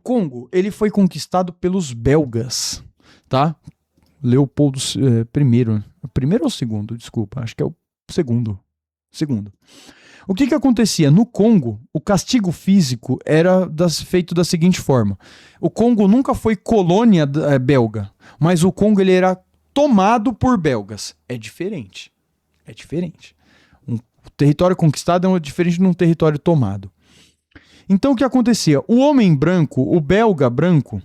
Congo, ele foi conquistado pelos belgas, tá? Leopoldo I. Primeiro ou segundo? Desculpa, acho que é o segundo. Segundo. O que acontecia? No Congo, o castigo físico era feito da seguinte forma. O Congo nunca foi colônia belga, mas o Congo ele era tomado por belgas. É diferente. É diferente. Um território conquistado é diferente de um território tomado. Então o que acontecia? O homem branco, o belga branco,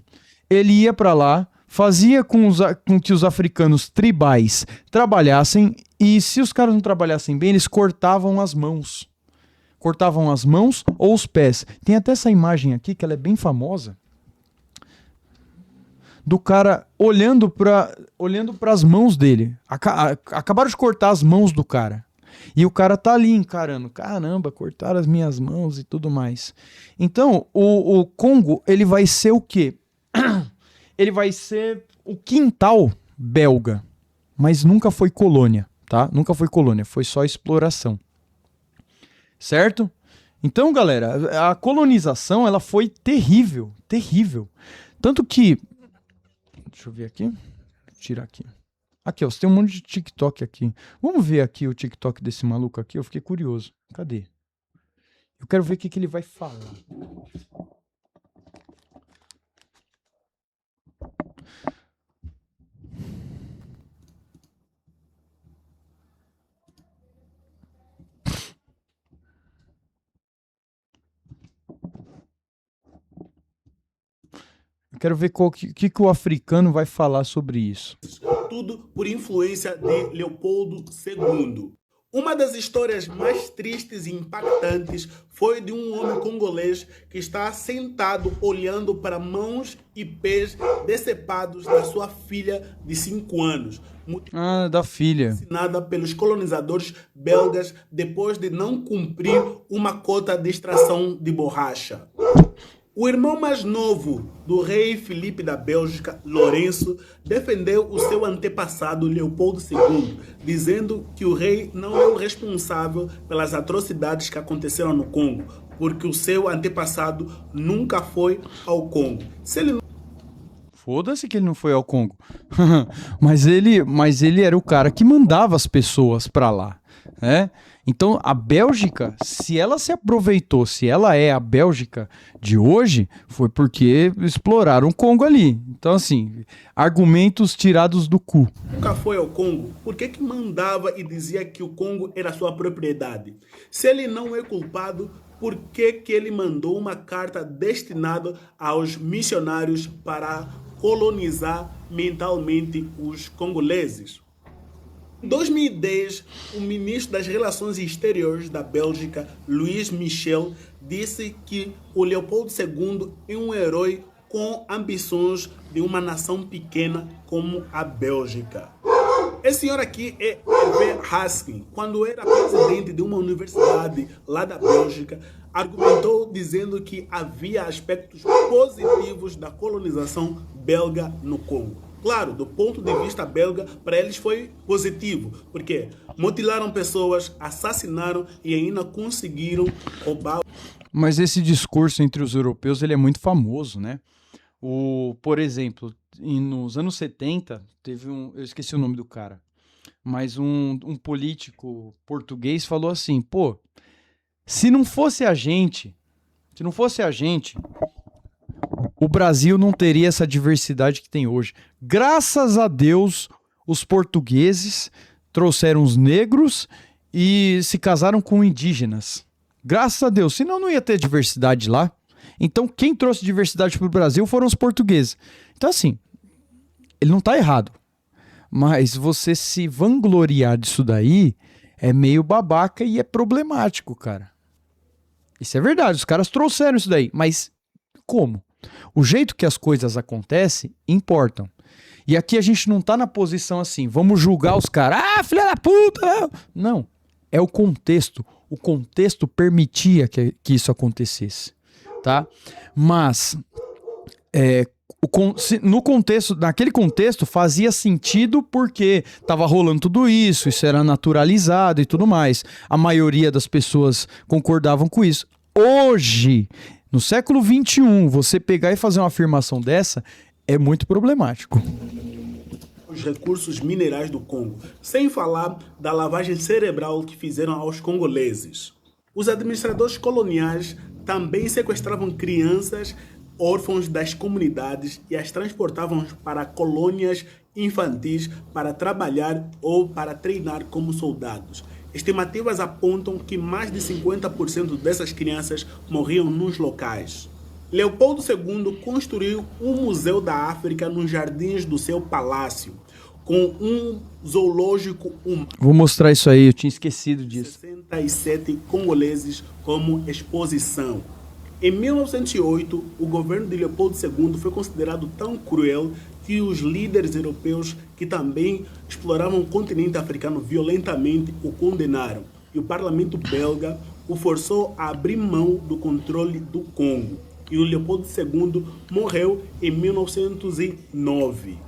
ele ia para lá, fazia com que os africanos tribais trabalhassem, e se os caras não trabalhassem bem, eles cortavam as mãos. Cortavam as mãos ou os pés. Tem até essa imagem aqui, que ela é bem famosa, do cara olhando para as mãos dele. Acabaram de cortar as mãos do cara. E o cara tá ali encarando. Caramba, cortaram as minhas mãos e tudo mais. Então, o Congo, ele vai ser o quê? Ele vai ser o quintal belga. Mas nunca foi colônia, tá? Nunca foi colônia, foi só exploração. Certo? Então, galera, a colonização, ela foi terrível, terrível. Tanto que... Deixa eu ver aqui. Vou tirar aqui. Aqui, ó, você tem um monte de TikTok aqui. Vamos ver aqui o TikTok desse maluco aqui? Eu fiquei curioso. Cadê? Eu quero ver o que ele vai falar. Eu quero ver o que o africano vai falar sobre isso. Tudo por influência de Leopoldo II. Uma das histórias mais tristes e impactantes foi de um homem congolês que está sentado olhando para mãos e pés decepados da sua filha de 5 anos. Da filha. Assassinada pelos colonizadores belgas depois de não cumprir uma cota de extração de borracha. O irmão mais novo do rei Filipe da Bélgica, Lourenço, defendeu o seu antepassado Leopoldo II, dizendo que o rei não é o responsável pelas atrocidades que aconteceram no Congo, porque o seu antepassado nunca foi ao Congo. Se ele... Foda-se que ele não foi ao Congo. mas ele era o cara que mandava as pessoas pra lá, né? Então, a Bélgica, se ela se aproveitou, se ela é a Bélgica de hoje, foi porque exploraram o Congo ali. Então, assim, argumentos tirados do cu. Nunca foi ao Congo, por que mandava e dizia que o Congo era sua propriedade? Se ele não é culpado, por que ele mandou uma carta destinada aos missionários para colonizar mentalmente os congoleses? Em 2010, o ministro das Relações Exteriores da Bélgica, Louis Michel, disse que o Leopoldo II é um herói com ambições de uma nação pequena como a Bélgica. Esse senhor aqui é Hervé Haskin. Quando era presidente de uma universidade lá da Bélgica, argumentou dizendo que havia aspectos positivos da colonização belga no Congo. Claro, do ponto de vista belga, para eles foi positivo, porque mutilaram pessoas, assassinaram e ainda conseguiram roubar. Mas esse discurso entre os europeus ele é muito famoso, né? Por exemplo, nos anos 70, teve eu esqueci o nome do cara, mas um político português falou assim, pô, se não fosse a gente, o Brasil não teria essa diversidade que tem hoje. Graças a Deus, os portugueses trouxeram os negros e se casaram com indígenas. Graças a Deus, senão não ia ter diversidade lá. Então, quem trouxe diversidade para o Brasil foram os portugueses. Então, assim, ele não está errado. Mas você se vangloriar disso daí é meio babaca e é problemático, cara. Isso é verdade, os caras trouxeram isso daí. Mas como? O jeito que as coisas acontecem importam. E aqui a gente não tá na posição assim, vamos julgar os caras, filha da puta! Não, é o contexto. O contexto permitia que isso acontecesse, tá? Mas, naquele contexto fazia sentido porque tava rolando tudo isso era naturalizado e tudo mais. A maioria das pessoas concordavam com isso. Hoje, No século XXI, você pegar e fazer uma afirmação dessa é muito problemático. Os recursos minerais do Congo, sem falar da lavagem cerebral que fizeram aos congoleses. Os administradores coloniais também sequestravam crianças órfãos das comunidades e as transportavam para colônias infantis para trabalhar ou para treinar como soldados. Estimativas apontam que mais de 50% dessas crianças morriam nos locais. Leopoldo II construiu um museu da África nos jardins do seu palácio, com um zoológico humano. Vou mostrar isso aí, eu tinha esquecido disso. 67 congoleses como exposição. Em 1908, o governo de Leopoldo II foi considerado tão cruel que os líderes europeus que também exploravam o continente africano violentamente o condenaram. E o parlamento belga o forçou a abrir mão do controle do Congo. E o Leopoldo II morreu em 1909.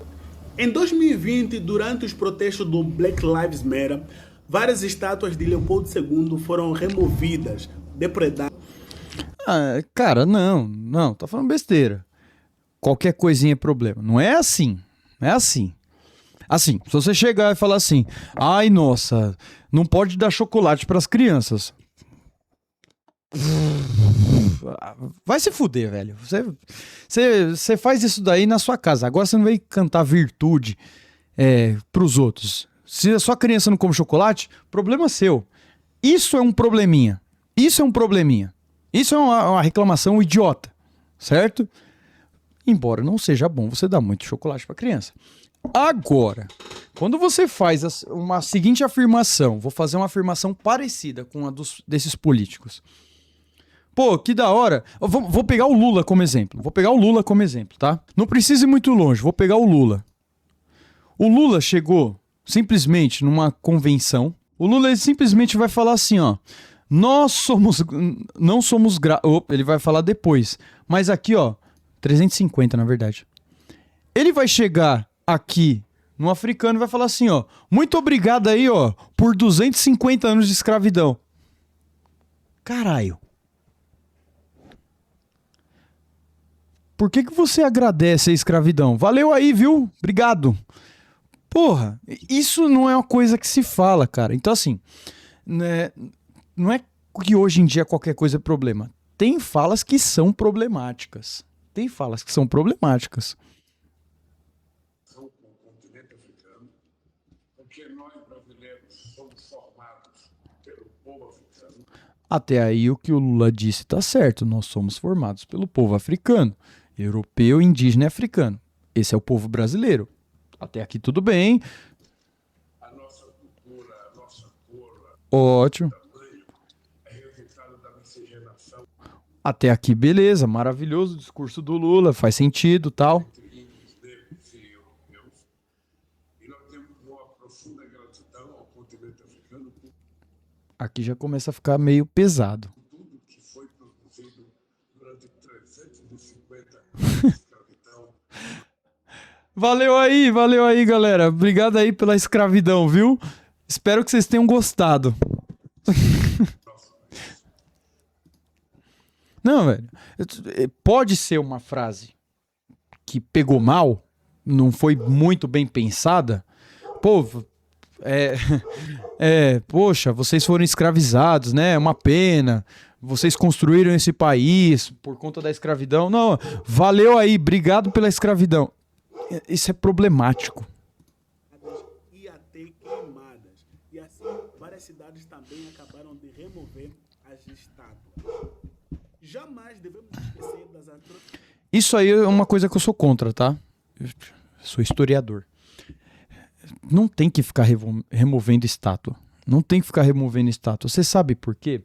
Em 2020, durante os protestos do Black Lives Matter, várias estátuas de Leopoldo II foram removidas, depredadas. Cara, não, tá falando besteira. Qualquer coisinha é problema. Não é assim, não é assim. Assim, se você chegar e falar assim, ai, nossa, não pode dar chocolate pras crianças. Vai se fuder, velho. Você faz isso daí na sua casa. Agora você não vai cantar virtude pros outros. Se a sua criança não come chocolate, problema seu. Isso é um probleminha. Isso é um probleminha. Isso é uma reclamação idiota, certo? Embora não seja bom você dar muito chocolate pra criança. Agora, quando você faz uma seguinte afirmação, vou fazer uma afirmação parecida com a desses políticos. Pô, que da hora. Vou pegar o Lula como exemplo. Tá? Não precisa ir muito longe, vou pegar o Lula. O Lula chegou simplesmente numa convenção. O Lula ele simplesmente vai falar assim, ó. Não somos ele vai falar depois. Mas aqui, ó, 350 na verdade. Ele vai chegar aqui no africano e vai falar assim, ó. Muito obrigado aí, ó, por 250 anos de escravidão. Caralho. Por que você agradece a escravidão? Valeu aí, viu? Obrigado. Porra, isso não é uma coisa que se fala, cara. Então, assim, né, não é que hoje em dia qualquer coisa é problema. Tem falas que são problemáticas. Com o continente africano, porque nós brasileiros somos formados pelo povo africano. Até aí o que o Lula disse tá certo. Nós somos formados pelo povo africano. Europeu, indígena e africano. Esse é o povo brasileiro. Até aqui tudo bem. A nossa cultura, a nossa cor, Ótimo. tamanho, é resultado da miscigenação Até aqui beleza, maravilhoso o discurso do Lula, faz sentido, tal. entre índios, negros e europeus. E nós temos uma profunda gratidão ao continente africano por Aqui já começa a ficar meio pesado. tudo que foi produzido durante 350 anos de escravidão. Valeu aí, galera. Obrigado aí pela escravidão, viu? Espero que vocês tenham gostado. Não, velho. Pode ser uma frase que pegou mal, não foi muito bem pensada. Pô, poxa, vocês foram escravizados, né? É uma pena. Vocês construíram esse país por conta da escravidão. Não, valeu aí, obrigado pela escravidão. Isso é problemático. E até queimadas. E assim, várias cidades também acabaram de remover as estátuas. Jamais devemos esquecer das atrocidades. Isso aí é uma coisa que eu sou contra, tá? Eu sou historiador. Não tem que ficar removendo estátua. Não tem que ficar removendo estátua. Você sabe por quê?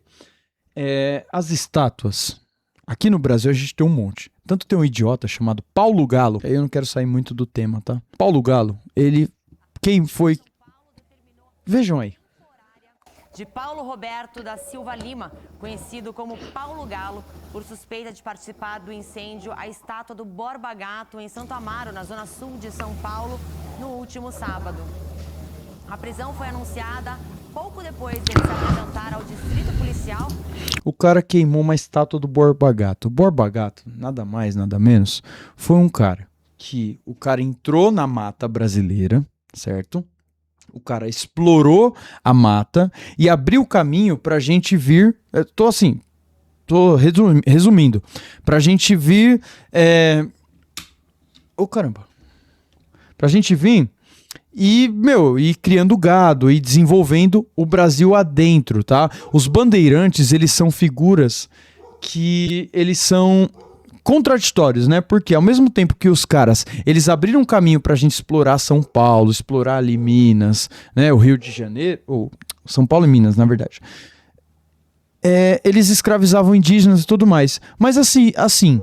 As estátuas. Aqui no Brasil a gente tem um monte. Tanto tem um idiota chamado Paulo Galo. Aí eu não quero sair muito do tema, tá? Paulo Galo, quem foi... Vejam aí. De Paulo Roberto da Silva Lima, conhecido como Paulo Galo, por suspeita de participar do incêndio à estátua do Borba Gato em Santo Amaro, na zona sul de São Paulo, no último sábado. A prisão foi anunciada pouco depois de ele se apresentar ao distrito policial. O cara queimou uma estátua do Borba Gato. O Borba Gato, nada mais, nada menos, foi um cara que o cara entrou na mata brasileira, certo? O cara explorou a mata e abriu caminho pra gente vir. Tô resumindo. Pra gente vir. Caramba. Pra gente vir e criando gado e desenvolvendo o Brasil adentro, tá? Os bandeirantes, eles são figuras que eles são contraditórios, né? Porque ao mesmo tempo que os caras, eles abriram um caminho pra gente explorar São Paulo, explorar ali Minas, né? O Rio de Janeiro, ou São Paulo e Minas, na verdade. Eles escravizavam indígenas e tudo mais. Mas assim,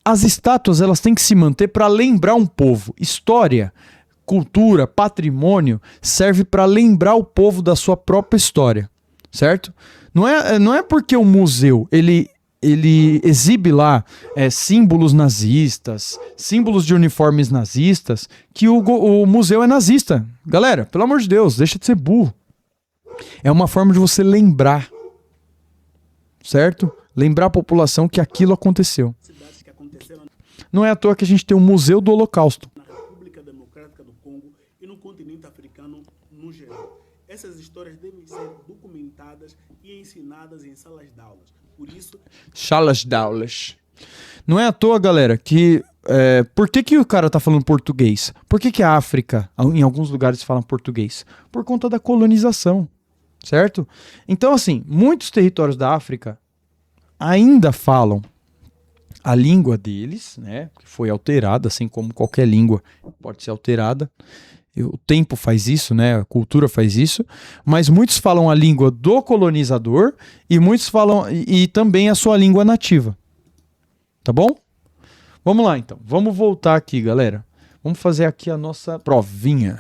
as estátuas, elas têm que se manter para lembrar um povo. História, cultura, patrimônio serve para lembrar o povo da sua própria história, certo? Não é porque o museu ele exibe lá símbolos nazistas, símbolos de uniformes nazistas, que o museu é nazista. Galera, pelo amor de Deus, deixa de ser burro. É uma forma de você lembrar, certo? Lembrar a população que aquilo aconteceu. Não é à toa que a gente tem o Museu do Holocausto. Na República Democrática do Congo e no continente africano no geral. Essas histórias devem ser documentadas e ensinadas em salas de aulas. Por isso... Salas de aulas. Não é à toa, galera, que... por que o cara tá falando português? Por que a África, em alguns lugares, fala português? Por conta da colonização, certo? Então, assim, muitos territórios da África ainda falam a língua deles, né, que foi alterada, assim como qualquer língua pode ser alterada. O tempo faz isso, né, a cultura faz isso, mas muitos falam a língua do colonizador e muitos falam e também a sua língua nativa. Tá bom? Vamos lá, então. Vamos voltar aqui, galera. Vamos fazer aqui a nossa provinha.